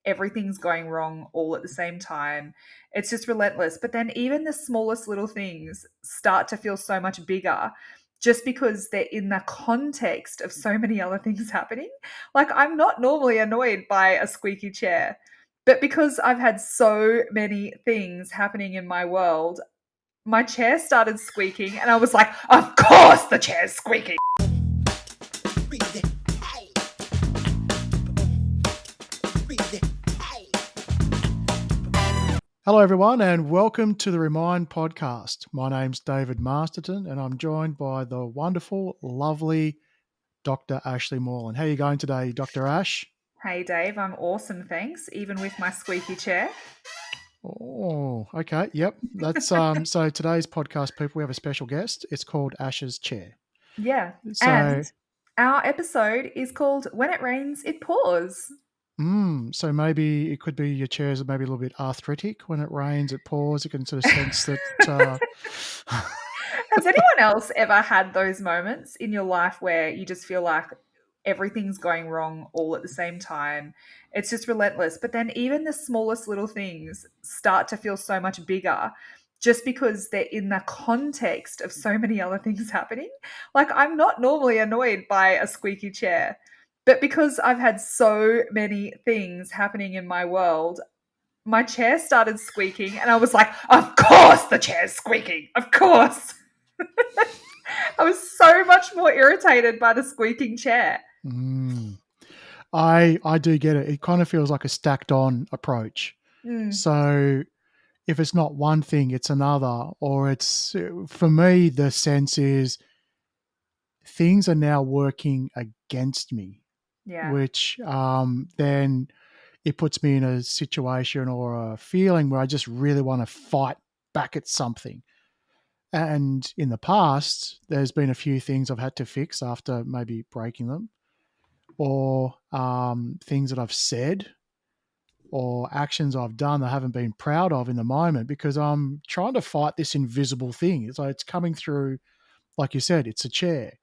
everything's going wrong all at the same time. It's just relentless. But then even the smallest little things start to feel so much bigger just because they're in the context of so many other things happening. Like, I'm not normally annoyed by a squeaky chair, but because I've had so many things happening in my world, my chair started squeaking and I was like, of course the chair's squeaking. Hello, everyone, and welcome to the Remind podcast. My name's David Masterton, and I'm joined by the wonderful, lovely Dr. Ashley Moreland. How are you going today, Dr. Ash? Hey Dave, I'm awesome, thanks, even with my squeaky chair. Oh, okay. Yep. That's so today's podcast, people, we have a special guest. It's called Ash's Chair. Yeah. So And our episode is called When It Rains, It Pours. so maybe it could be your chairs are maybe a little bit arthritic. When it rains, it pours. You can sort of sense that Has anyone else ever had those moments in your life where you just feel like everything's going wrong all at the same time? It's just relentless. But then even the smallest little things start to feel so much bigger just because they're in the context of so many other things happening. Like, I'm not normally annoyed by a squeaky chair, but because I've had so many things happening in my world, my chair started squeaking and I was like, of course the chair's squeaking. Of course. I was so much more irritated by the squeaking chair. I do get it. It kind of feels like a stacked on approach. So if it's not one thing, it's another, or it's, for me, the sense is things are now working against me, Yeah. which then it puts me in a situation or a feeling where I just really want to fight back at something. And in the past, there's been a few things I've had to fix after maybe breaking them, or things that I've said or actions I've done that I haven't been proud of in the moment because I'm trying to fight this invisible thing. So it's coming through, like you said, it's a chair.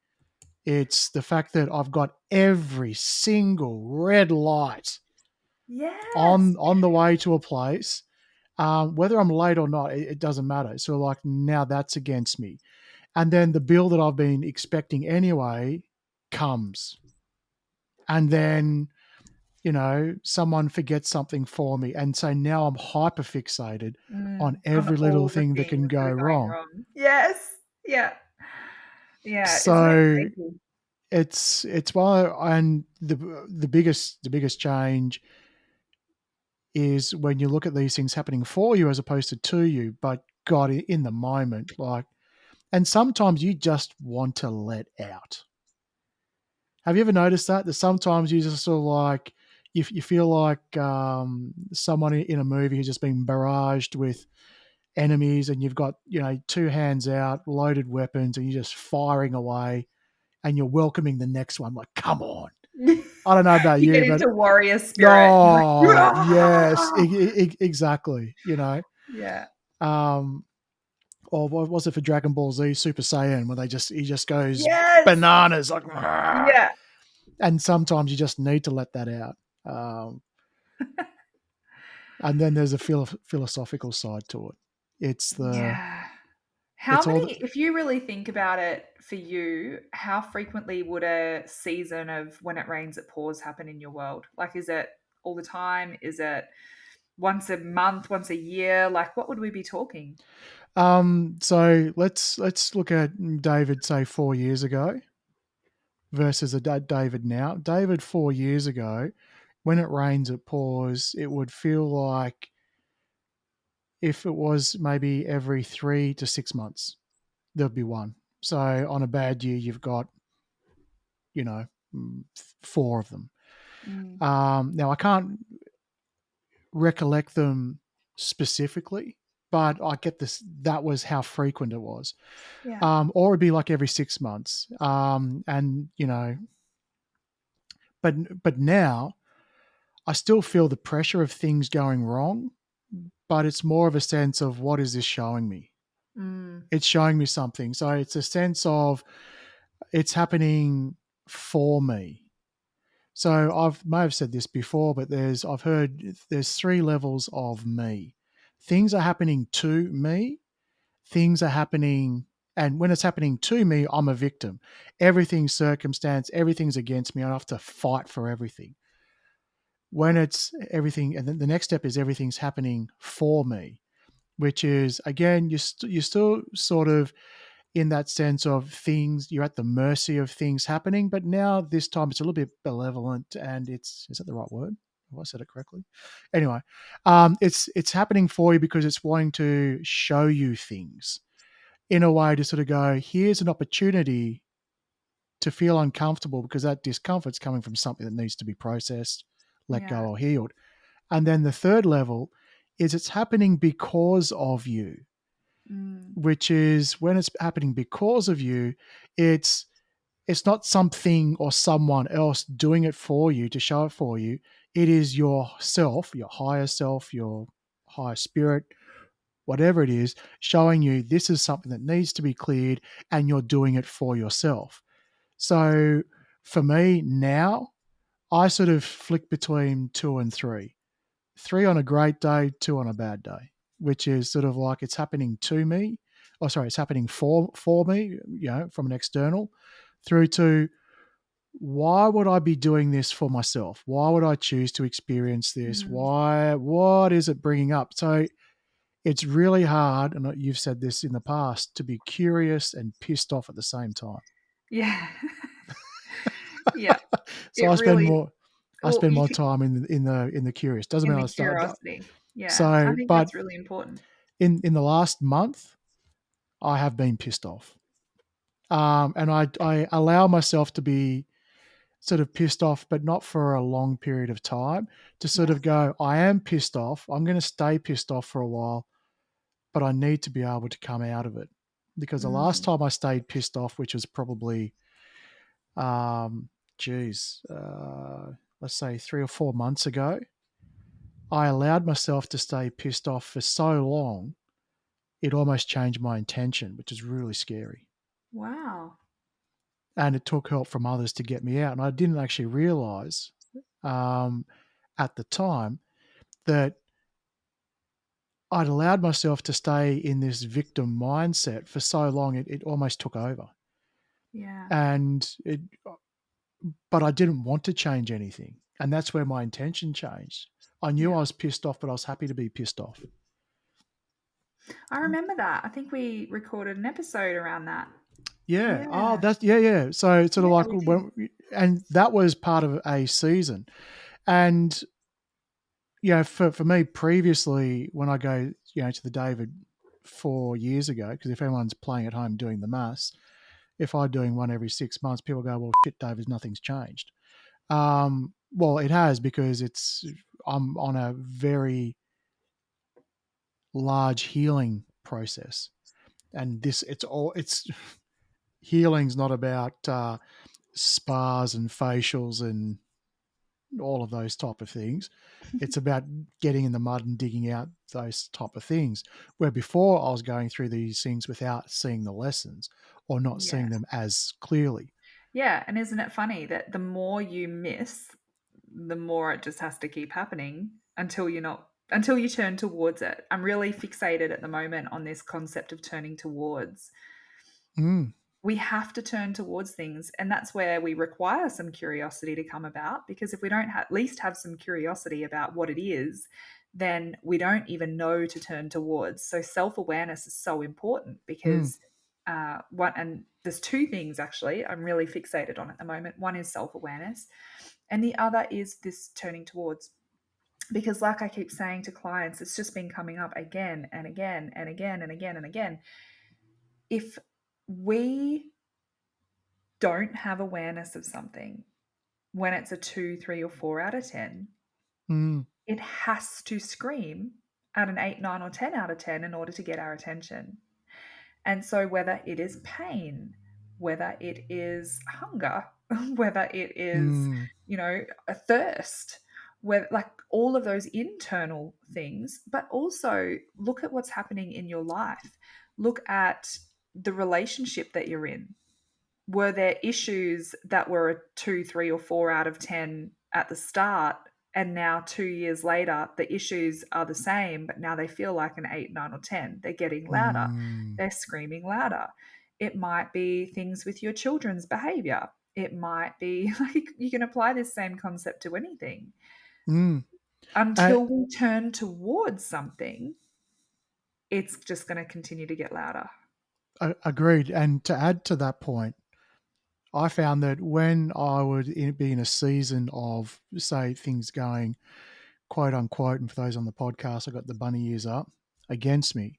It's the fact that I've got every single red light Yes. on the way to a place. Whether I'm late or not, it doesn't matter. So like now that's against me. And then the bill that I've been expecting anyway comes. And then someone forgets something for me. And so now I'm hyper fixated on On every little all the thing that can things that go are going wrong. wrong. Yes. Yeah. Yeah. Isn't it So crazy? it's why, and the biggest change is when you look at these things happening for you as opposed to you, but God, in the moment, like, and sometimes you just want to let out. Have you ever noticed that sometimes you just sort of like, you feel like someone in a movie who's just been barraged with enemies, and you've got two hands out, loaded weapons, and you're just firing away, and you're welcoming the next one. Like, come on! I don't know about You you, get but into warrior spirit. You're like, oh yes, "Ah!" exactly. Yeah. Um, or what was it for Dragon Ball Z Super Saiyan, where he just goes Yes. bananas, like, "Rah!" Yeah. And sometimes you just need to let that out. And then there's a philosophical side to it. Yeah. How It's all many, if you really think about it for you, how frequently would a season of When It Rains, It Pours happen in your world? Like, is it all the time? Is it once a month, once a year? Like, what would we be talking? So let's look at David, say 4 years ago versus David now. David 4 years ago, when it rains, it pours. It would feel like if it was maybe every 3 to 6 months, there'd be one. So on a bad year, you've got, you know, four of them. Mm. Now I can't recollect them specifically, but I get this. That was how frequent it was. Yeah. Or it'd be like every 6 months. And but now I still feel the pressure of things going wrong, but it's more of a sense of what is this showing me? Mm. It's showing me something. So it's a sense of it's happening for me. So I've may have said this before, but I've heard there's three levels of me. Things are happening to me, things are happening, and when it's happening to me, I'm a victim. Everything's circumstance, everything's against me. I have to fight for everything. When it's everything, and then the next step is everything's happening for me, which is again, you're still sort of in that sense of things, you're at the mercy of things happening, but now this time it's a little bit benevolent, and it's, is that the right word? Have I said it correctly? Anyway, it's happening for you because it's wanting to show you things in a way to sort of go, here's an opportunity to feel uncomfortable because that discomfort's coming from something that needs to be processed, let go, Yeah. or healed. And then the third level is it's happening because of you, Mm. which is when it's happening because of you, it's it's not something or someone else doing it for you to show it for you. It is yourself, your higher spirit, whatever it is, showing you this is something that needs to be cleared and you're doing it for yourself. So for me now, I sort of flick between two and three. Three on a great day, two on a bad day, which is sort of like it's happening to me. Oh, sorry, it's happening for me, from an external, through to why would I be doing this for myself? Why would I choose to experience this? Mm. Why? What is it bringing up? So it's really hard, and you've said this in the past, to be curious and pissed off at the same time. Yeah. Yeah. So It really, I well, spend you more could, time in the curious. Doesn't in mean the I start. curiosity. Yeah. I So, think but that's really important. in the last month, I have been pissed off, and I allow myself to be sort of pissed off, but not for a long period of time. To sort Yeah. of go, I am pissed off. I'm going to stay pissed off for a while, but I need to be able to come out of it because the last Mm. time I stayed pissed off, which was probably, um, geez, let's say 3 or 4 months ago, I allowed myself to stay pissed off for so long, it almost changed my intention, which is really scary. Wow. And it took help from others to get me out. And I didn't actually realize um, at the time that I'd allowed myself to stay in this victim mindset for so long, it almost took over. Yeah. And but I didn't want to change anything. And that's where my intention changed. I knew Yeah. I was pissed off, but I was happy to be pissed off. I remember that. I think we recorded an episode around that. Yeah. Oh, Yeah. that's, yeah, yeah. So it's sort of Yeah, like we did. and that was part of a season. And for me previously, when I go, to the David 4 years ago, because if anyone's playing at home doing the maths, if I'm doing one every 6 months, people go, well, shit, David, nothing's changed. Well, it has because I'm on a very large healing process, and it's healing's not about spas and facials and all of those type of things. It's about getting in the mud and digging out those type of things. Where before I was going through these things without seeing the lessons or not Yeah. seeing them as clearly. Yeah. And isn't it funny that the more you miss, the more it just has to keep happening until you turn towards it. I'm really fixated at the moment on this concept of turning towards. Mm, We have to turn towards things, and that's where we require some curiosity to come about, because if we don't at least have some curiosity about what it is, then we don't even know to turn towards. So self-awareness is so important mm, because one and there's two things actually I'm really fixated on at the moment. One is self-awareness, and the other is this turning towards, because like I keep saying to clients, it's just been coming up again and again and again and again and again. If we don't have awareness of something when it's a 2, 3, or 4 out of 10, mm, it has to scream at an 8, 9, or 10 out of 10 in order to get our attention. And so, whether it is pain, whether it is hunger, whether it is, mm, a thirst, whether like all of those internal things, but also look at what's happening in your life. Look at the relationship that you're in. were there issues that were a 2, 3, or 4 out of 10 at the start, and now 2 years later, the issues are the same, but now they feel like an 8, 9, or 10. They're getting louder. Mm, They're screaming louder. It might be things with your children's behavior. It might be like you can apply this same concept to anything. mm. I, Until we turn towards something, it's just going to continue to get louder. agreed. And to add to that point, I found that when I would be in a season of, say, things going quote unquote, and for those on the podcast, I got the bunny ears up against me,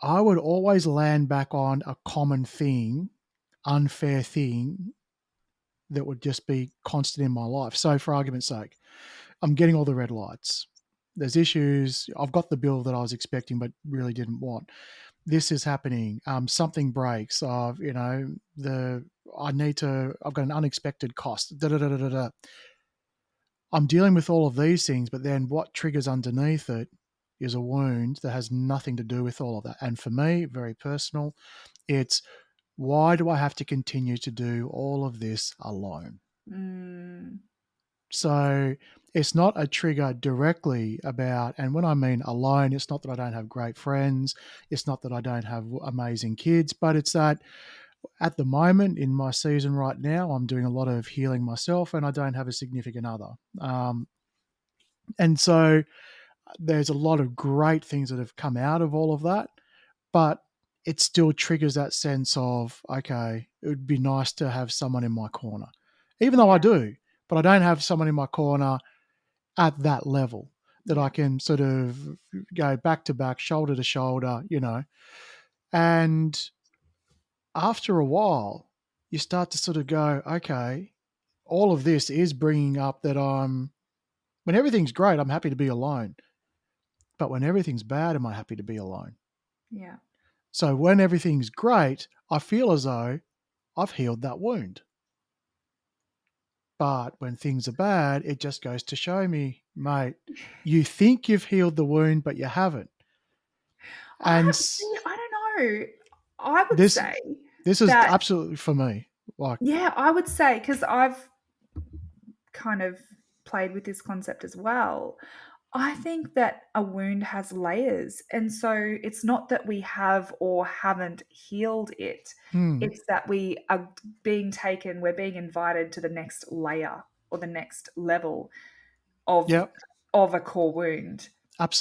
I would always land back on a common thing, unfair thing that would just be constant in my life. So, for argument's sake, I'm getting all the red lights. There's issues. I've got the bill that I was expecting, but really didn't want. This is happening. Something breaks. The I need to. I've got an unexpected cost. Da, da, da, da, da, da. I'm dealing with all of these things, but then what triggers underneath it is a wound that has nothing to do with all of that. And for me, very personal, it's why do I have to continue to do all of this alone? Mm, So it's not a trigger directly about, and when I mean alone, it's not that I don't have great friends, it's not that I don't have amazing kids, but it's that at the moment in my season right now, I'm doing a lot of healing myself and I don't have a significant other. And so there's a lot of great things that have come out of all of that, but it still triggers that sense of, okay, it would be nice to have someone in my corner, even though I yeah, do, but I don't have someone in my corner at that level that I yeah. can sort of go back to back, shoulder to shoulder, And after a while, you start to sort of go, okay, all of this is bringing up that when everything's great, I'm happy to be alone. But when everything's bad, am I happy to be alone? Yeah. So when everything's great, I feel as though I've healed that wound. But when things are bad, it just goes to show me, mate, you think you've healed the wound, but you haven't. And I don't know. I would this say this is that, absolutely for me. Like, yeah, I would say, because I've kind of played with this concept as well. I think that a wound has layers. And so it's not that we have or haven't healed it. hmm, It's that we're being invited to the next layer or the next level of yeah, a core wound.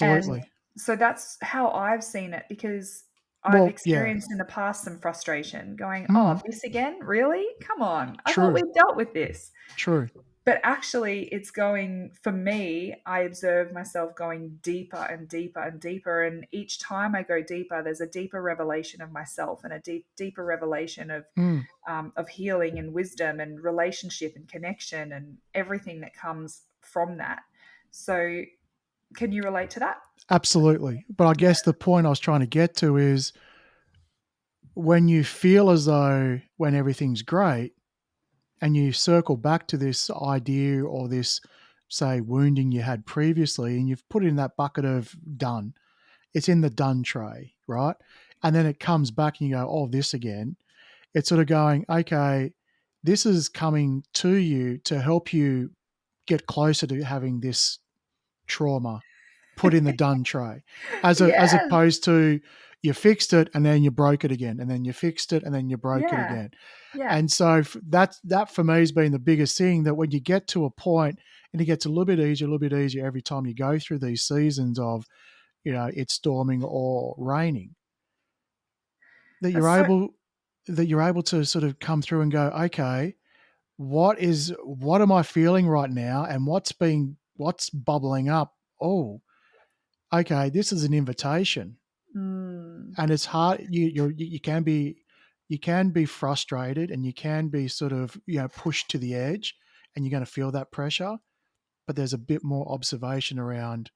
And absolutely. so that's how I've seen it, because I've Well, yeah, experienced in the past some frustration going, hmm, "Oh, this again? Really? Come on. I thought true, we'd dealt with this." true. But actually, it's going, for me, I observe myself going deeper and deeper and deeper. And each time I go deeper, there's a deeper revelation of myself and a deeper revelation Hmm, of healing and wisdom and relationship and connection and everything that comes from that. So, can you relate to that? absolutely. But I Yeah. guess the point I was trying to get to is when you feel as though when everything's great, and you circle back to this idea or this, say, wounding you had previously, and you've put it in that bucket of done. It's in the done tray, right? And then it comes back and you go, oh, this again. It's sort of going, okay, this is coming to you to help you get closer to having this trauma put in the done tray, as Yeah. opposed to you fixed it and then you broke it again, and then you fixed it and then you broke it Yeah. again. Yeah. And so that for me has been the biggest thing, that when you get to a point, and it gets a little bit easier every time you go through these seasons of, it's storming or raining, that you're That's so able that you're able to sort of come through and go, okay, what am I feeling right now, and what's bubbling up? Oh, okay, this is an invitation. mm, And it's hard. You can be frustrated, and you can be sort of pushed to the edge, and you're going to feel that pressure. But there's a bit more observation around.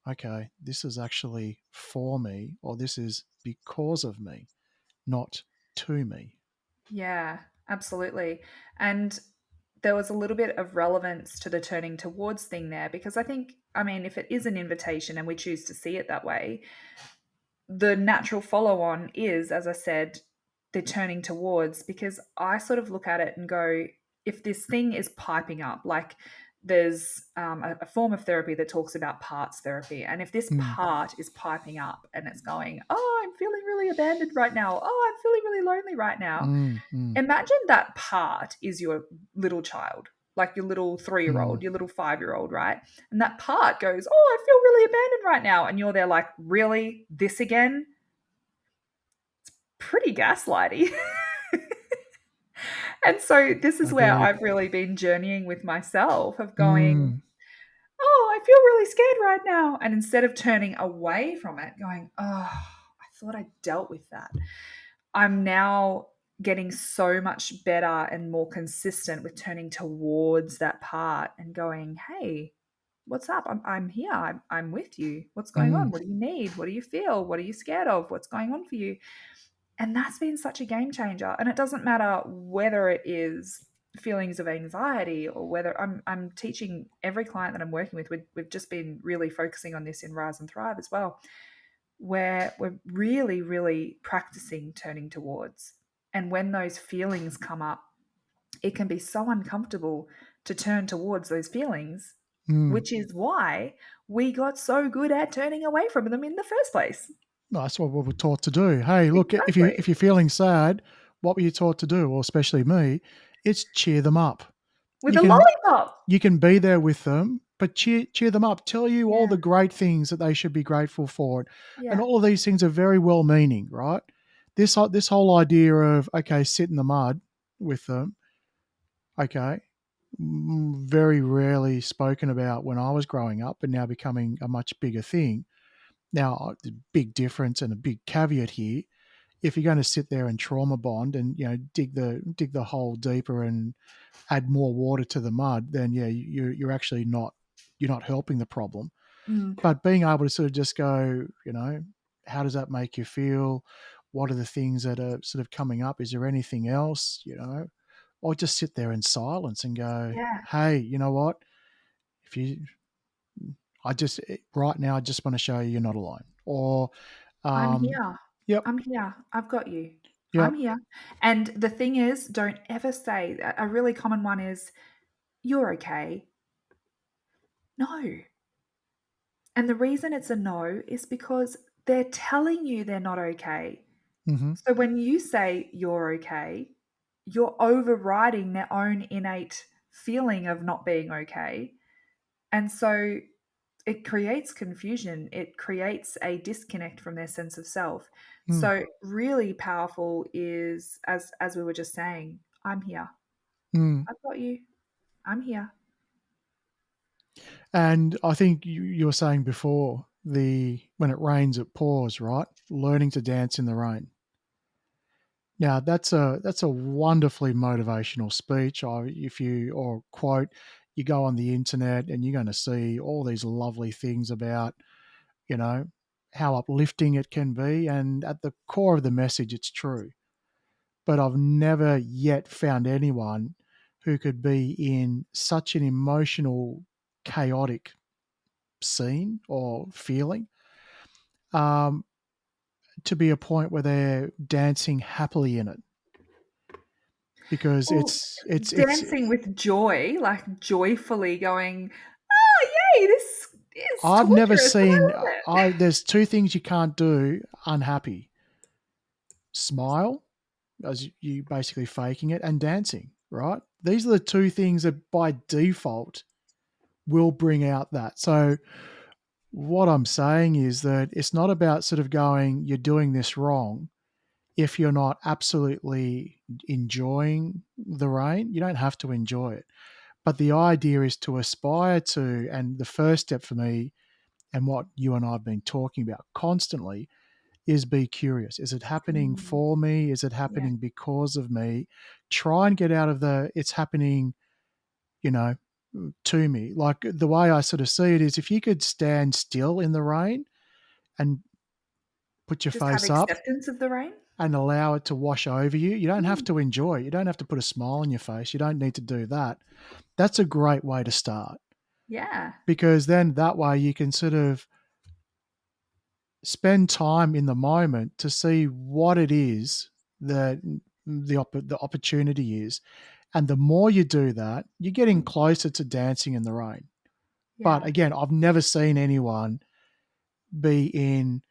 Okay, this is actually for me, or this is because of me, not to me. yeah, absolutely. And there was a little bit of relevance to the turning towards thing there, because I think, I mean, if it is an invitation and we choose to see it that way, the natural follow on is, as I said, they're turning towards, because I sort of look at it and go, if this thing is piping up, like there's a form of therapy that talks about parts therapy. And if this Mm, part is piping up and it's going, oh, I'm feeling really abandoned right now. Oh, I'm feeling really lonely right now. mm, mm, Imagine that part is your little child, like your little 3-year mm, old, your little 5-year old, right? And that part goes, oh, I feel really abandoned right now. And you're there like, really? This again? Pretty gaslighty. And so this is where agreed. I've really been journeying with myself of going, Mm, oh, I feel really scared right now. And instead of turning away from it, going, oh, I thought I dealt with that. I'm now getting so much better and more consistent with turning towards that part and going, hey, what's up? I'm here. I'm with you. What's going on? mm, What do you need? What do you feel? What are you scared of? What's going on for you? And that's been such a game changer. And it doesn't matter whether it is feelings of anxiety or whether I'm teaching every client that I'm working with. We've just been really focusing on this in Rise and Thrive as well, where we're really, really practicing turning towards. And when those feelings come up, it can be so uncomfortable to turn towards those feelings, mm. which is why we got so good at turning away from them in the first place. No, that's what we were taught to do. Hey, look, Exactly. if you're feeling sad, what were you taught to do? Or especially me, it's cheer them up. With You a can lollipop. you can be there with them, but cheer them up. Tell you all Yeah. the great things that they should be grateful for, and Yeah. all of these things are very well meaning, right? This whole idea of okay, sit in the mud with them, okay, very rarely spoken about when I was growing up, and now becoming a much bigger thing. Now, the big difference and a big caveat here: if you're going to sit there and trauma bond and dig the hole deeper and add more water to the mud, then yeah, you're actually not you're not helping the problem. Mm. But being able to sort of just go, how does that make you feel? What are the things that are sort of coming up? Is there anything else? Or just sit there in silence and go, Yeah. hey, you know what? If you, right now, I just want to show you you're not alone. Or, I'm um, here. yep, I'm here. I've got you. I'm yep, here. And the thing is, don't ever say, a really common one is, you're okay. No. And the reason it's a no is because they're telling you they're not okay. mm-hmm, So when you say you're okay, you're overriding their own innate feeling of not being okay. And so it creates confusion. It creates a disconnect from their sense of self. mm, So really powerful is, as we were just saying, I'm here. mm. I've got you. I'm here. And I think you were saying before the when it rains, it pours, right? Learning to dance in the rain. Now that's a wonderfully motivational speech. If you or quote, you go on the internet and you're going to see all these lovely things about you know how uplifting it can be, and at the core of the message, it's true. But I've never yet found anyone who could be in such an emotional, chaotic scene or feeling, um, to be a point where they're dancing happily in it because Well, it's dancing with joy, like joyfully going, oh, yay, this is I've never torturous, but seen I love it. I there's two things you can't do unhappy. Smile, as you basically faking it, and dancing, right? These are the two things that by default will bring out that. So what I'm saying is that it's not about sort of going, you're doing this wrong. If you're not absolutely enjoying the rain, you don't have to enjoy it. But the idea is to aspire to, and the first step for me, and what you and I have been talking about constantly, is be curious. Is it happening Mm, for me? Is it yeah, happening because of me? Try and get out of the it's happening, you know, to me. Like the way I sort of see it is if you could stand still in the rain and put your just have face up acceptance of the rain. and allow it to wash over you, you don't have Mm, to enjoy it. You don't have to put a smile on your face. You don't need to do that. That's a great way to start yeah. because then that way you can sort of spend time in the moment to see what it is the the opportunity is. And the more you do that, you're getting closer to dancing in the rain. But Yeah. again, I've never seen anyone be in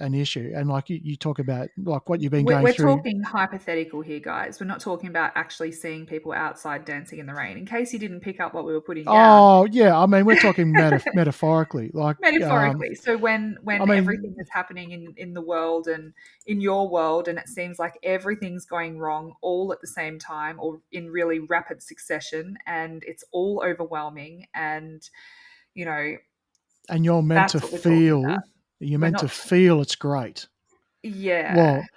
an issue. And like you talk about like what you've been We're going we're through. talking hypothetical here, guys. We're not talking about actually seeing people outside dancing in the rain. In case you didn't pick up what we were putting down. Oh yeah, I mean we're talking metaphorically. Like Metaphorically. So when I everything mean, is happening in the world and in your world, and it seems like everything's going wrong all at the same time or in really rapid succession, and it's all overwhelming, and you know, and you're meant to that's what we're talking about. We're not feel it's great. yeah. Well,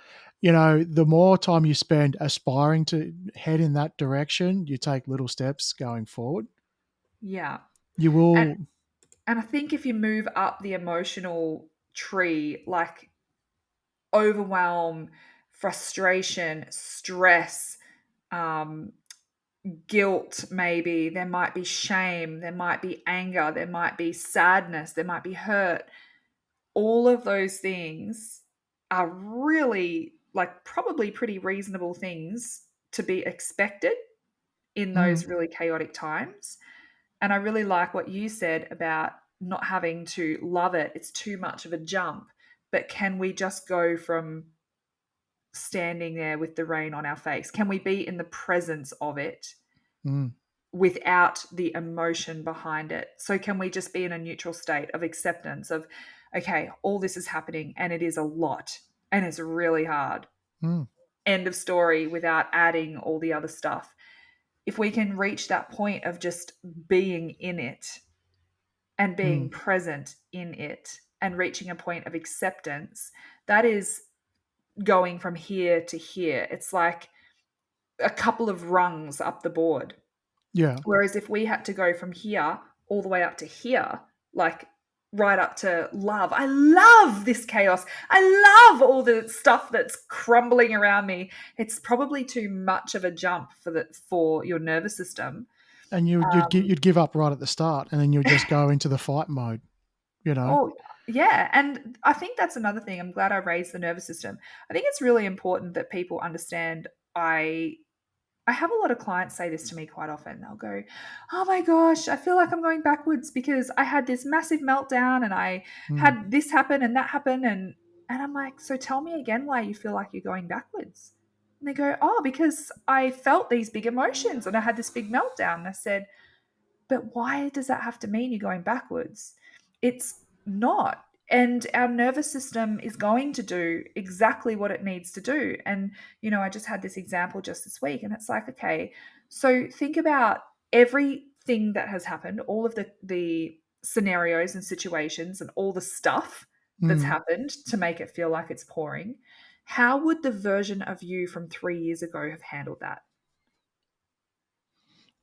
the more time you spend aspiring to head in that direction, you take little steps going forward. Yeah. You And will. and I think if you move up the emotional tree, like overwhelm, frustration, stress, um, guilt, maybe, there might be shame, there might be anger, there might be sadness, there might be hurt. All of those things are really, like, probably pretty reasonable things to be expected in Mm, those really chaotic times. And I really like what you said about not having to love it. It's too much of a jump. But can we just go from standing there with the rain on our face? Can we be in the presence of it mm, without the emotion behind it? So, can we just be in a neutral state of acceptance of, okay, all this is happening and it is a lot and it's really hard? mm, End of story without adding all the other stuff. If we can reach that point of just being in it and being mm. present in it and reaching a point of acceptance, that is going from here to here. It's like a couple of rungs up the board. Yeah, Whereas if we had to go from here all the way up to here, like right up to love, I love this chaos. I love all the stuff that's crumbling around me. It's probably too much of a jump for your nervous system. and you'd give up right at the start, and then you'd just go into the fight mode. You know. Oh, yeah, and I think that's another thing. I'm glad I raised the nervous system. I think it's really important that people understand. I have a lot of clients say this to me quite often. They'll go, "Oh my gosh, I feel like I'm going backwards because I had this massive meltdown and I Mm. had this happen and that happen." And I'm like, "So tell me again why you feel like you're going backwards." And they go, "Oh, because I felt these big emotions and I had this big meltdown." And I said, "But why does that have to mean you're going backwards?" It's not. And our nervous system is going to do exactly what it needs to do. And, I just had this example just this week, and it's like, okay, so think about everything that has happened, all of the scenarios and situations and all the stuff that's Mm. happened to make it feel like it's pouring. How would the version of you from 3 years ago have handled that?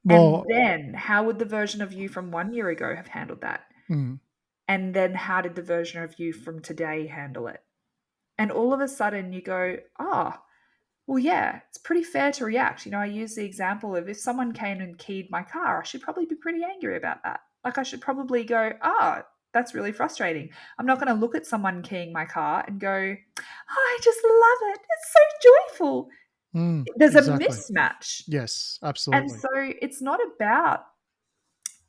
And Well, then how would the version of you from 1 year ago have handled that? mm, And then how did the version of you from today handle it? And all of a sudden you go, oh, well, yeah, it's pretty fair to react. I use the example of if someone came and keyed my car, I should probably be pretty angry about that. Like, I should probably go, that's really frustrating. I'm not going to look at someone keying my car and go, oh, I just love it. It's so joyful. There's a exactly. mismatch. Yes, And absolutely. so it's not about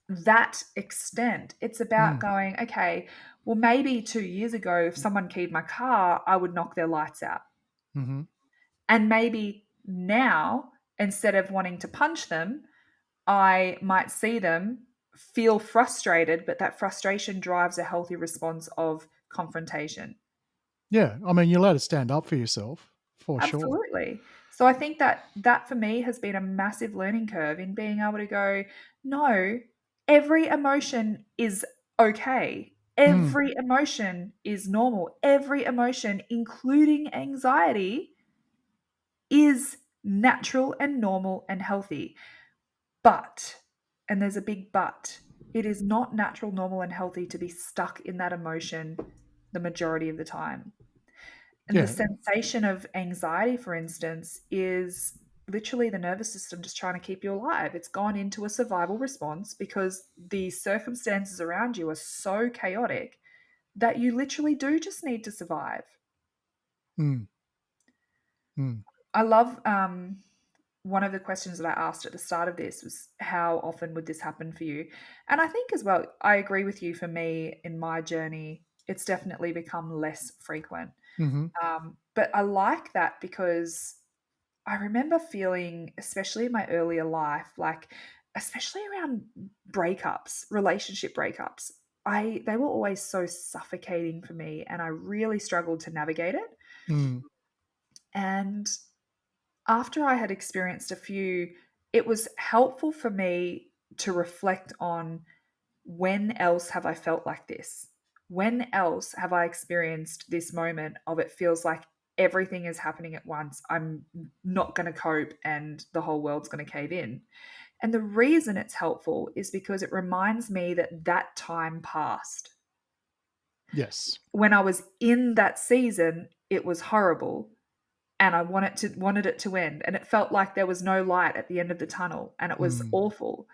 that extent. It's about Mm, going, okay, well, maybe 2 years ago, if someone keyed my car, I would knock their lights out. mhm. And maybe now, instead of wanting to punch them, I might see them, feel frustrated, but that frustration drives a healthy response of confrontation. Yeah, I mean, you're allowed to stand up for yourself, for sure. Absolutely. So I think that for me has been a massive learning curve in being able to go, no, every emotion is okay. Mm, Every emotion is normal. Every emotion, including anxiety, is natural and normal and healthy. But, and there's a big but, it is not natural, normal, and healthy to be stuck in that emotion the majority of the time. And the yeah, sensation of anxiety, for instance, is literally the nervous system just trying to keep you alive. It's gone into a survival response because the circumstances around you are so chaotic that you literally do just need to survive. mm. Mm. I love one of the questions that I asked at the start of this was how often would this happen for you? And I think as well, I agree with you. For me, in my journey, it's definitely become less frequent. Mhm. But I like that because I remember feeling, especially in my earlier life, like especially around breakups, relationship breakups, they were always so suffocating for me, and I really struggled to navigate it. Mm. And after I had experienced a few, it was helpful for me to reflect on when else have I felt like this? When else have I experienced this moment of it feels like everything is happening at once? I'm not going to cope and the whole world's going to cave in. And the reason it's helpful is because it reminds me that that time passed. Yes. When I was in that season, it was horrible and I wanted it to end, and it felt like there was no light at the end of the tunnel and it was Mm. awful.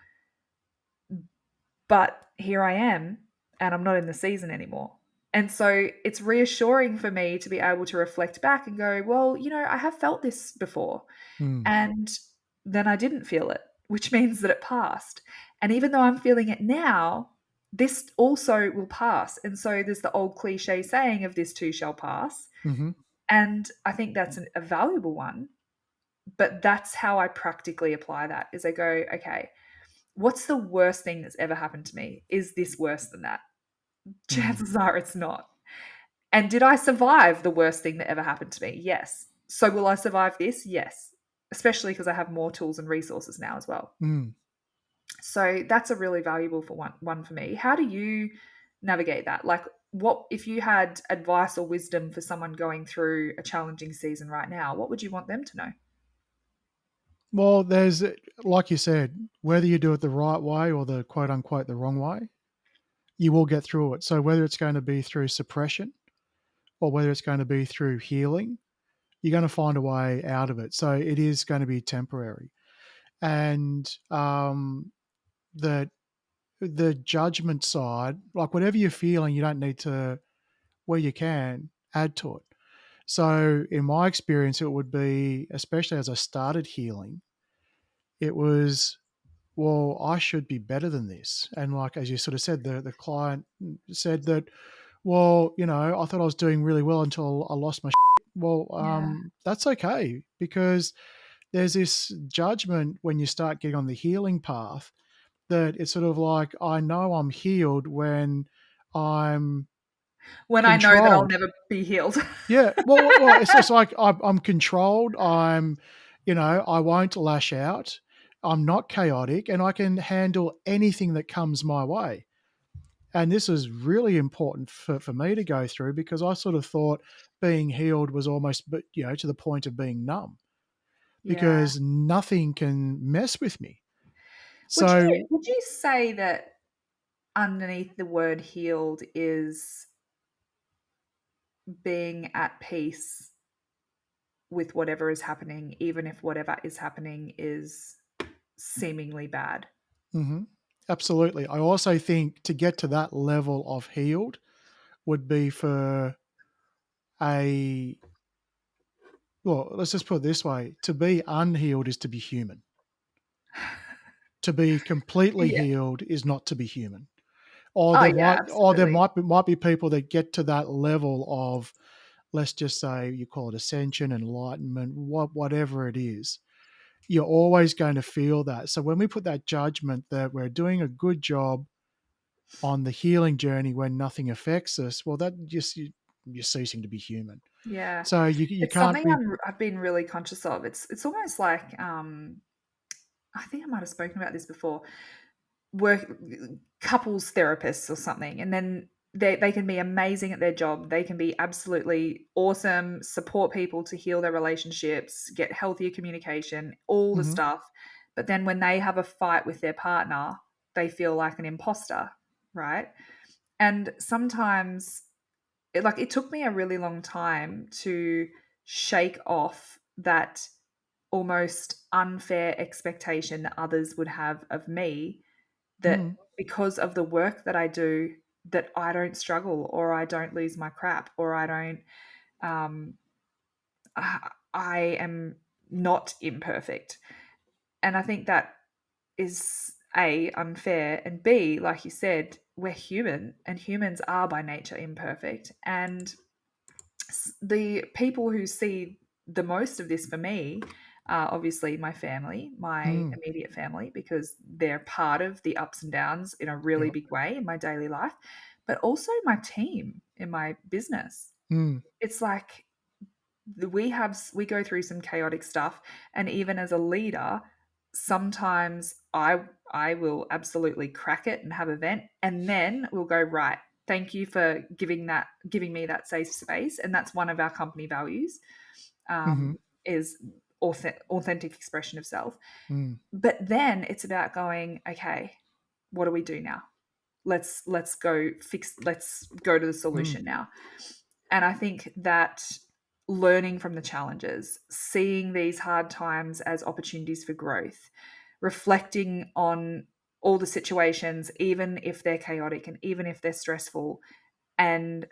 But here I am and I'm not in the season anymore. And so it's reassuring for me to be able to reflect back and go, well, I have felt this before. Mm. And then I didn't feel it, which means that it passed. And even though I'm feeling it now, this also will pass. And so there's the old cliche saying of this too shall pass. Mhm. And I think that's a valuable one. But that's how I practically apply that is I go, okay, what's the worst thing that's ever happened to me? Is this worse than that? Mm. Chances are it's not. And did I survive the worst thing that ever happened to me? Yes. So will I survive this? Yes. Especially because I have more tools and resources now as well. Mm. So that's a really valuable for one for me. How do you navigate that? Like what if you had advice or wisdom for someone going through a challenging season right now, what would you want them to know? Well, there's like you said, whether you do it the right way or the quote unquote the wrong way, you will get through it. So whether it's going to be through suppression or whether it's going to be through healing, you're going to find a way out of it. So it is going to be temporary. And the the judgment side, like whatever you're feeling, you don't need to, where you can, add to it. So in my experience, it would be, especially as I started healing, it was, well, I should be better than this. And like as you sort of said, the client said that, well, I thought I was doing really well until I lost my shit. Well, Yeah. that's okay, because there's this judgment when you start getting on the healing path that it's sort of like, I know I'm healed when I'm When I know that I'll controlled. never be healed. Yeah, well, it's just like I'm controlled. I won't lash out. I'm not chaotic, and I can handle anything that comes my way. And this is really important for me to go through, because I sort of thought being healed was almost, but to the point of being numb, Yeah. because nothing can mess with me. Would you So, would you say that underneath the word healed is being at peace with whatever is happening, even if whatever is happening is seemingly bad? mhm, absolutely. I also think to get to that level of healed would be for a, well, let's just put it this way: to be unhealed is to be human. To be completely Yeah. healed is not to be human. Or Oh, there yeah, might or there absolutely. might be people that get to that level of, let's just say, you call it ascension, enlightenment, whatever it is. You're always going to feel that. So when we put that judgment that we're doing a good job on the healing journey when nothing affects us, well, that just you're ceasing to be human. Yeah. So you It's can't something be. I've been really conscious of. It's almost like, I think I might have spoken about this before. Work couples therapists or something, and then they can be amazing at their job. They can be absolutely awesome, support people to heal their relationships, get healthier communication, all the Mhm, stuff. But then when they have a fight with their partner, they feel like an imposter, right? And sometimes it took me a really long time to shake off that almost unfair expectation that others would have of me, that mhm, because of the work that I do, that I don't struggle or I don't lose my crap or I don't um I am not imperfect. And I think that is A, unfair, and B, like you said, we're human and humans are by nature imperfect. And the people who see the most of this for me are obviously my family, my Mm. immediate family, because they're part of the ups and downs in a really Yep. big way in my daily life, but also my team in my business. Mm. It's like we go through some chaotic stuff, and even as a leader, sometimes I will absolutely crack it and have a vent, and then we'll go, right, thank you for giving me that safe space. And that's one of our company values, Mhm. is authentic expression of self. Mm. But then it's about going, okay, what do we do now? Let's go to the Mm. solution now. And I think that learning from the challenges, seeing these hard times as opportunities for growth, reflecting on all the situations, even if they're chaotic and even if they're stressful, and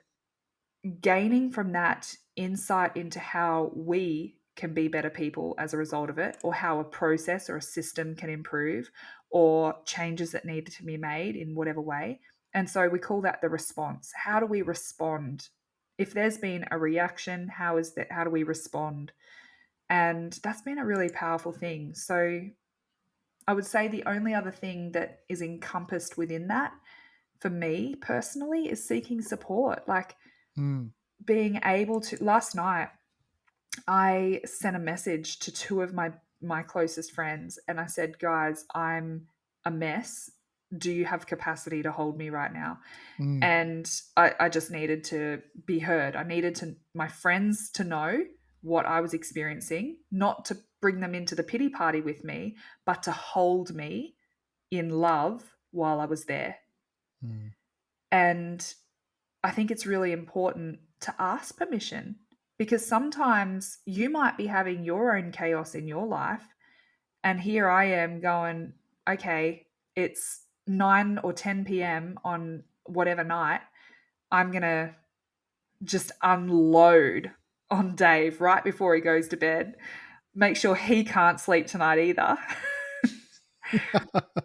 gaining from that insight into how we can be better people as a result of it, or how a process or a system can improve, or changes that need to be made in whatever way. And so we call that the response. How do we respond? If there's been a reaction, how do we respond? And that's been a really powerful thing. So I would say the only other thing that is encompassed within that for me personally is seeking support. Like, Mm. being able to, last night I sent a message to two of my closest friends, and I said, guys, I'm a mess. Do you have capacity to hold me right now? Mm. And I just needed to be heard. I needed to my friends to know what I was experiencing, not to bring them into the pity party with me, but to hold me in love while I was there. Mm. And I think it's really important to ask permission, because sometimes you might be having your own chaos in your life. And here I am going, okay, it's 9 or 10 p.m. on whatever night. I'm going to just unload on Dave right before he goes to bed. Make sure he can't sleep tonight either.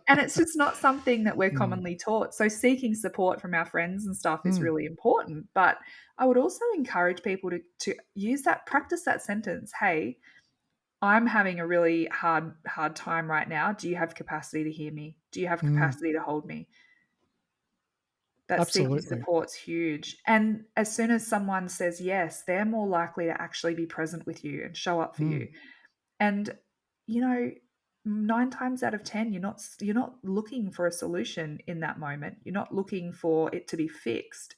And it's just not something that we're Mm. commonly taught. So seeking support from our friends and stuff is Mm. really important. But I would also encourage people to use that, practice that sentence. Hey, I'm having a really hard time right now. Do you have capacity to hear me? Do you have Mm. capacity to hold me? That seeking Absolutely. support's huge. And as soon as someone says yes, they're more likely to actually be present with you and show up for Mm. you. And you know, 9 times out of 10, you're not looking for a solution in that moment. You're not looking for it to be fixed.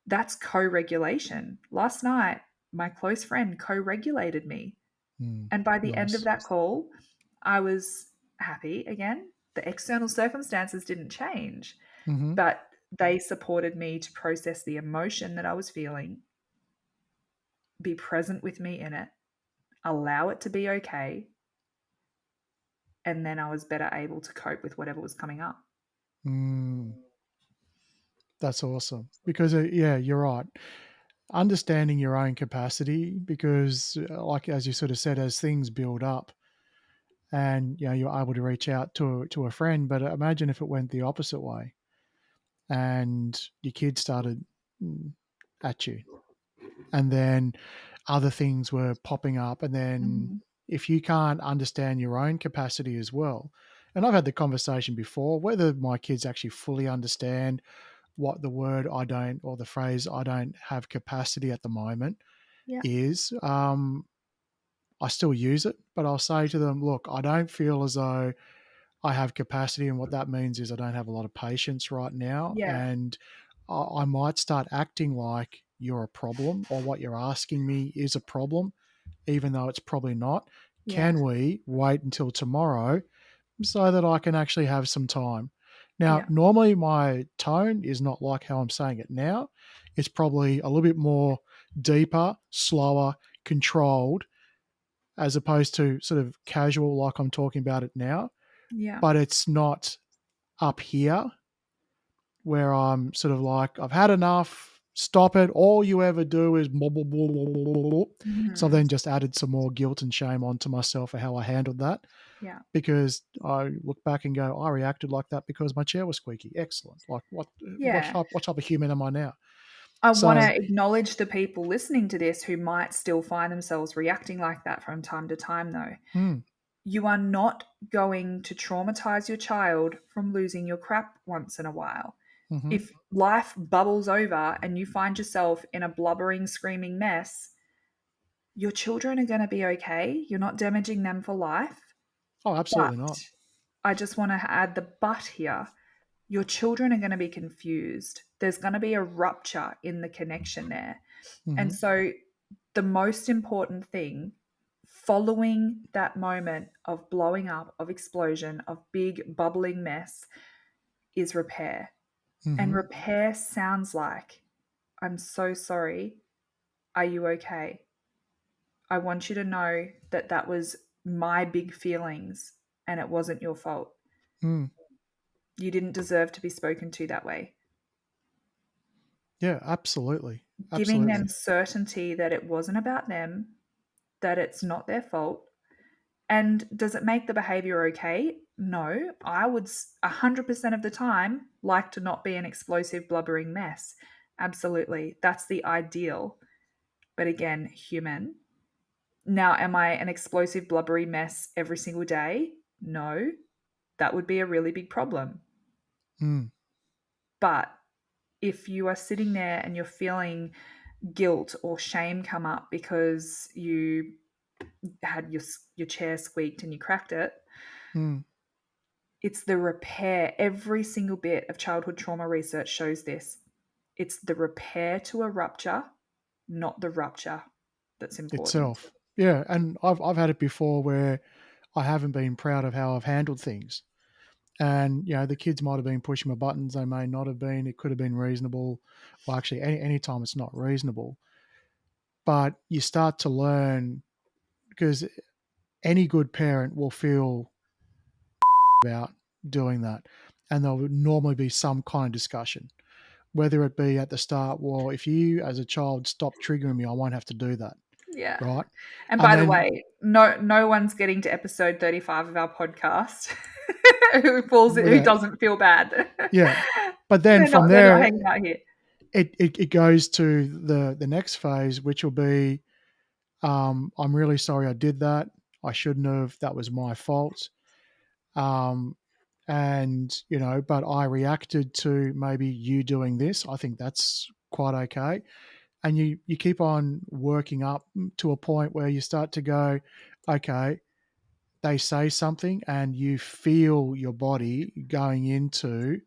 That's co-regulation. Last night, my close friend co-regulated me. Mm. And by the end of Nice. that call, I was happy again. The external circumstances didn't change, Mhm. but they supported me to process the emotion that I was feeling, be present with me in it, allow it to be okay, and then I was better able to cope with whatever was coming up. Mm. That's awesome because, yeah, you're right. Understanding your own capacity because, like, as you sort of said, as things build up and, you're able to reach out to a friend, but imagine if it went the opposite way and your kid started, mm, at you, and then other things were popping up, and then Mhm. if you can't understand your own capacity as well, and I've had the conversation before, whether my kids actually fully understand what the word "I don't" or the phrase "I don't have capacity at the moment" Yeah. is, I still use it, but I'll say to them, "Look, I don't feel as though I have capacity, and what that means is I don't have a lot of patience right now, Yeah. and I might start acting like you're a problem or what you're asking me is a problem, even though it's probably not. Yeah. Can we wait until tomorrow so that I can actually have some time?" Now, Yeah. normally my tone is not like how I'm saying it now. It's probably a little bit more deeper, slower, controlled, as opposed to sort of casual like I'm talking about it now. Yeah. But it's not up here where I'm sort of like, I've had enough, stop it. All you ever do is blah, blah, blah, blah, blah, blah, blah. So I Mhm. then just added some more guilt and shame onto myself for how I handled that, Yeah. because I look back and go, I reacted like that because my chair was squeaky. Excellent. Like Yeah. what type of human am I now? I So, wanna acknowledge the people listening to this who might still find themselves reacting like that from time to time, though. mm, You are not going to traumatize your child from losing your crap once in a while. hmm If life bubbles over and you find yourself in a blubbering, screaming mess, your children are going to be okay. You're not damaging them for life. oh, But absolutely not. I just want to add the but here. Your children are going to be confused. There's going to be a rupture in the connection there. And hmm so, the most important thing following that moment of blowing up, of explosion, of big bubbling mess is repair. And hmm repair sounds like, I'm so sorry. Are you okay? I want you to know that that was my big feelings and it wasn't your fault. mm, You didn't deserve to be spoken to that way. yeah, absolutely, Giving them absolutely. certainty that it wasn't about them, that it's not their fault. And does it make the behavior okay? No. I would 100% of the time like to not be an explosive, blubbering mess. Absolutely. That's the ideal. But again, human. Now, am I an explosive, blubbery mess every single day? No. That would be a really big problem. Mm, But if you are sitting there and you're feeling guilt or shame come up because you had your chair squeaked and you cracked it, mm, it's the repair. Every single bit of childhood trauma research shows this. It's the repair to a rupture, not the rupture, that's important. itself. Yeah, and I've had it before where I haven't been proud of how I've handled things. And, the kids might have been pushing my buttons, they may not have been. It could have been reasonable. Well, actually, any time it's not reasonable. But you start to learn, because any good parent will feel about doing that. And there would normally be some kind of discussion, whether it be at the start, well, if you as a child stop triggering me, I won't have to do that. Yeah. Right. And And by the then, way, no one's getting to episode 35 of our podcast who yeah, doesn't feel bad. yeah. But then from They're not there, hanging out here. it goes to the next phase, which will be, I'm really sorry I did that. I shouldn't have. That was my fault. Um, and, but I reacted to maybe you doing this. I think that's quite okay. And you keep on working up to a point where you start to go, okay, they say something and you feel your body going into,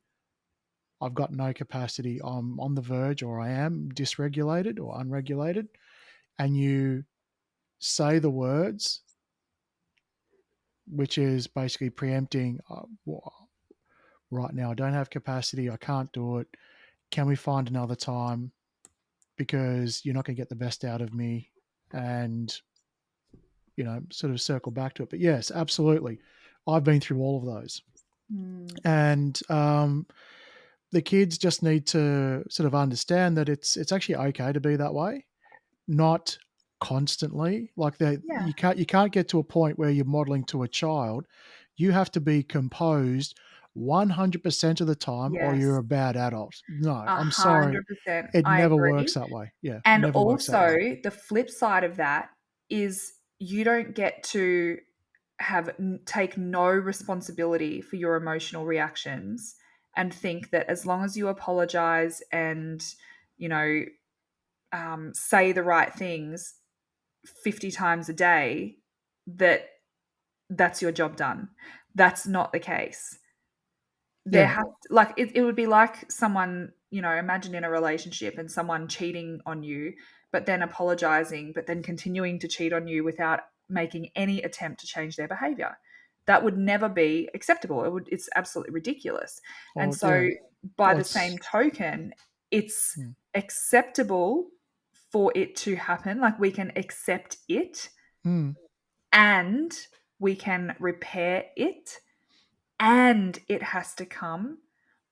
I've got no capacity. I'm on the verge, or I am dysregulated or unregulated. And you say the words, which is basically preempting, well, right now I don't have capacity. I can't do it. Can we find another time? Because you're not going to get the best out of me. And, sort of circle back to it. But yes, absolutely. I've been through all of those. Mm, And the kids just need to sort of understand that it's actually okay to be that way, not constantly. Like, that yeah. you can't get to a point where you're modeling to a child. You have to be composed 100% of the time, or you're Yes. a bad adult. No, I'm sorry, 100%. it I never works agree. that way. Yeah, And never works that way. also, the flip side of that is you don't get to take no responsibility for your emotional reactions and think that as long as you apologize and, you know, say the right things 50 times a day, that that's your job done. That's not the case. There Yeah, has like it would be like someone, imagine in a relationship and someone cheating on you, but then apologizing, but then continuing to cheat on you without making any attempt to change their behavior. That would never be acceptable. It's absolutely ridiculous. And or so yeah, by or the same it's token, it's mm, acceptable for it to happen. Like we can accept it mm, and we can repair it, and it has to come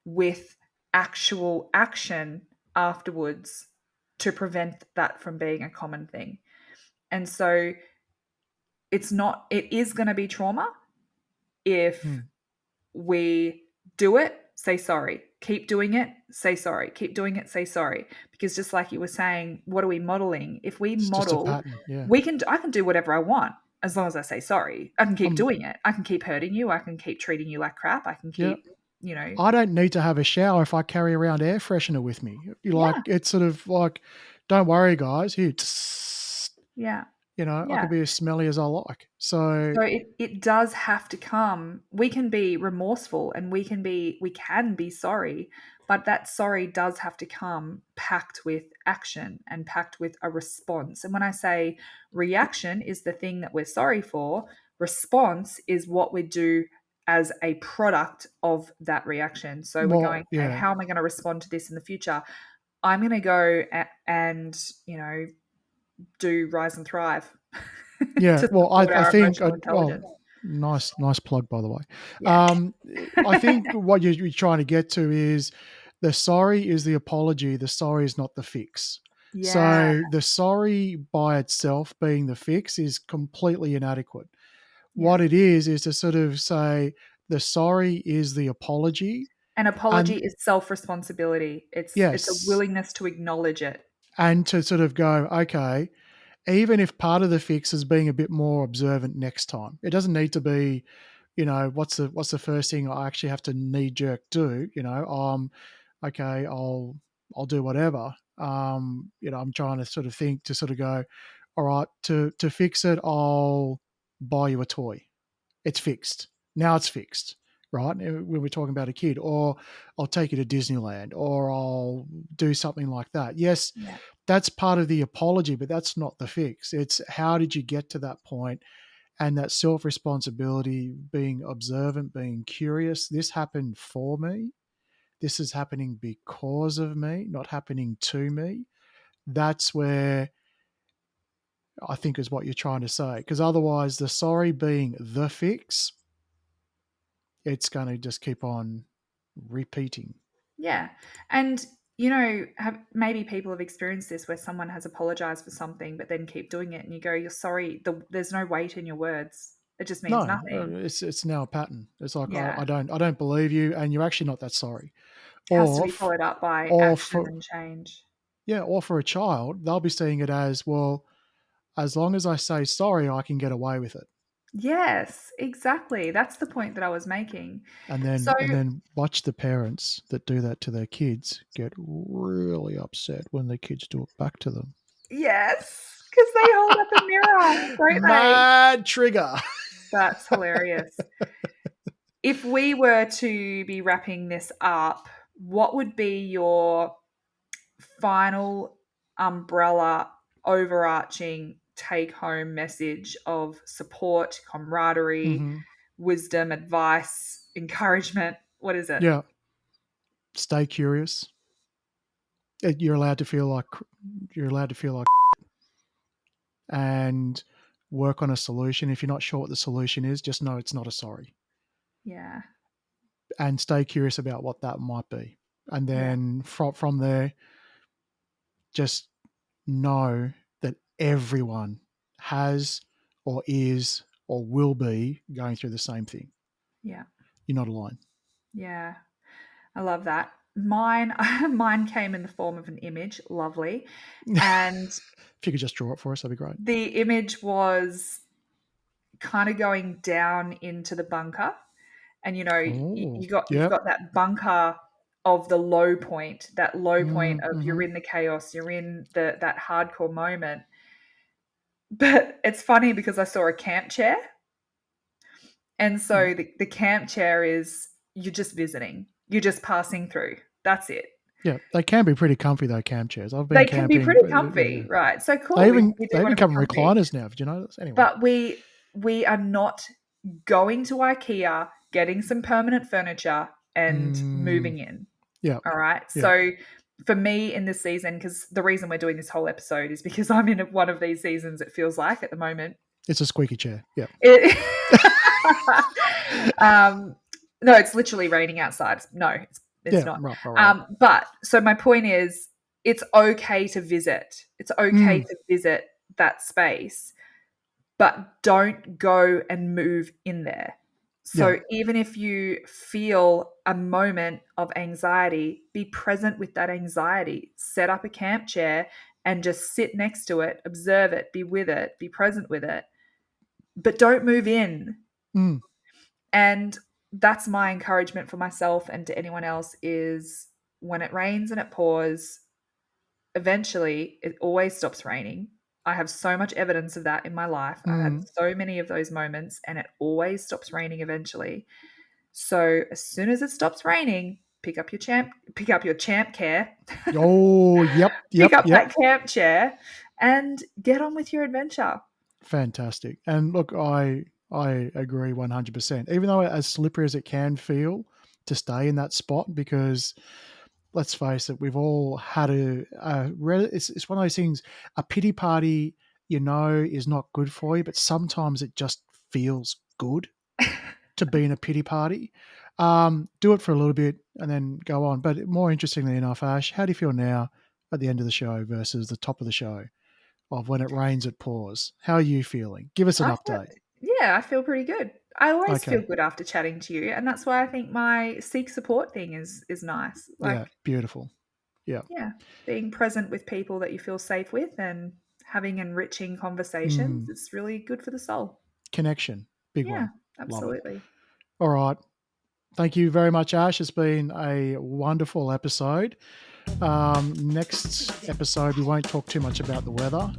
with actual action afterwards to prevent that from being a common thing. And so it is going to be trauma if Mm. we do it, say sorry. Keep doing it, say sorry. Keep doing it, say sorry. Because just like you were saying, what are we modeling? If we It's just a model, pattern. Yeah. I can do whatever I want as long as I say sorry. I can keep Um, doing it. I can keep hurting you. I can keep treating you like crap. I can yeah. keep, you know, I don't need to have a shower if I carry around air freshener with me. You like, yeah, it's sort of like, don't worry, guys. Here, tss, yeah, I yeah. could be as smelly as I like. So, So it does have to come. We can be remorseful and we can be sorry, but that sorry does have to come packed with action and packed with a response. And when I say reaction is the thing that we're sorry for, response is what we do as a product of that reaction. So we're going, well, okay, yeah, how am I going to respond to this in the future? I'm going to go and, do Rise and Thrive yeah. to Well, support I our think, emotional intelligence. nice plug, by the way. Yeah. Um, I think what you're trying to get to is the sorry is the apology. The sorry is not the fix. Yeah. So the sorry by itself being the fix is completely inadequate. Yeah. What it is to sort of say the sorry is the apology. An apology And is self-responsibility. It's a yes, willingness to acknowledge it. and to sort of go, okay, even if part of the fix is being a bit more observant next time, it doesn't need to be, what's the first thing I actually have to knee jerk do? Okay, I'll do whatever. I'm trying to sort of think to sort of go, all right, to fix it, I'll buy you a toy. It's fixed. Now it's fixed, right? When we're talking about a kid, or I'll take you to Disneyland, or I'll do something like that. Yes, Yeah. that's part of the apology, but that's not the fix. It's how did you get to that point, and that self responsibility, being observant, being curious. This happened for me. This is happening because of me, not happening to me. That's where I think is what you're trying to say. Because otherwise, the sorry being the fix, it's going to just keep on repeating. Yeah. And have maybe people have experienced this where someone has apologized for something but then keep doing it and you go, "You're sorry." There's no weight in your words. It just means No, nothing. it's now a pattern. It's like Yeah. I don't believe you, and you're actually not that sorry. Has to Or be followed up by or action for and change. or for a child, they'll be seeing it as well. As long as I say sorry, I can get away with it. Yes, exactly. That's the point that I was making. And So, then watch the parents that do that to their kids get really upset when their kids do it back to them. yes, because they hold up a mirror, don't they? Mad trigger. That's hilarious. If we were to be wrapping this up, what would be your final umbrella, overarching take home message of support, camaraderie, Hmm. wisdom, advice, encouragement? What is it? Yeah. Stay curious. You're allowed to feel like and work on a solution. If you're not sure what the solution is, just know it's not a sorry, Yeah, and stay curious about what that might be. And yeah, then from there, just know that everyone has or is or will be going through the same thing. yeah, You're not alone. yeah. I love that. Mine, mine came in the form of an image. Lovely. And If you could just draw it for us, that'd be great. the image was kind of going down into the bunker. And Oh, you've yep. got that bunker of the low point, that low point of you're Mm-hmm. in the chaos, you're in that hardcore moment. But it's funny because I saw a camp chair. And so the camp chair is you're just visiting. You're just passing through. That's it. Yeah, they can be pretty comfy though. Camp chairs. I've been They can be camping. pretty Yeah, comfy, right? So they cool. even We do they want even to be come in comfy. recliners now. Did you know this? Anyway. But we are not going to IKEA, getting some permanent furniture and Mm, moving in. yeah, All right. yeah. So for me in this season, because the reason we're doing this whole episode is because I'm in one of these seasons, it feels like at the moment. It's a squeaky chair. Yeah. It, um, no, it's literally raining outside. No, it's Yeah. not. Right. Right. Right. But so my point is, it's okay to visit. It's okay Mm, to visit that space, but don't go and move in there. yeah. So even if you feel a moment of anxiety, be present with that anxiety. Set up a camp chair and just sit next to it, observe it, be with it, be present with it, but don't move in. Mm, And that's my encouragement for myself and to anyone else is when it rains and it pours, eventually it always stops raining. I have so much evidence of that in my life. I've had mm. so many of those moments and it always stops raining eventually. So as soon as it stops raining, pick up your champ care, Oh, yep, pick yep, up yep. that camp chair and get on with your adventure. Fantastic. And look, I agree 100%. Even though as slippery as it can feel to stay in that spot, because let's face it, we've all had it's one of those things. A pity party, is not good for you, but sometimes it just feels good to be in a pity party. Do it for a little bit and then go on. But more interestingly enough, Ash, how do you feel now at the end of the show versus the top of the show of when it rains, it pours? How are you feeling? Give us an I update. feel, yeah, I feel pretty good. I always feel Okay. good after chatting to you, and that's why I think my seek support thing is nice. Yeah. Like, Beautiful. Yeah. yeah, being present with people that you feel safe with and having enriching conversations, Mm. it's really good for the soul. Connection. Big Yeah, one. Love it. absolutely. All right. Thank you very much, Ash. It's been a wonderful episode. Next episode, we won't talk too much about the weather,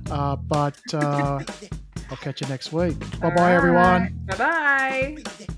but I'll catch you next week. Bye All bye, right. everyone. Bye bye.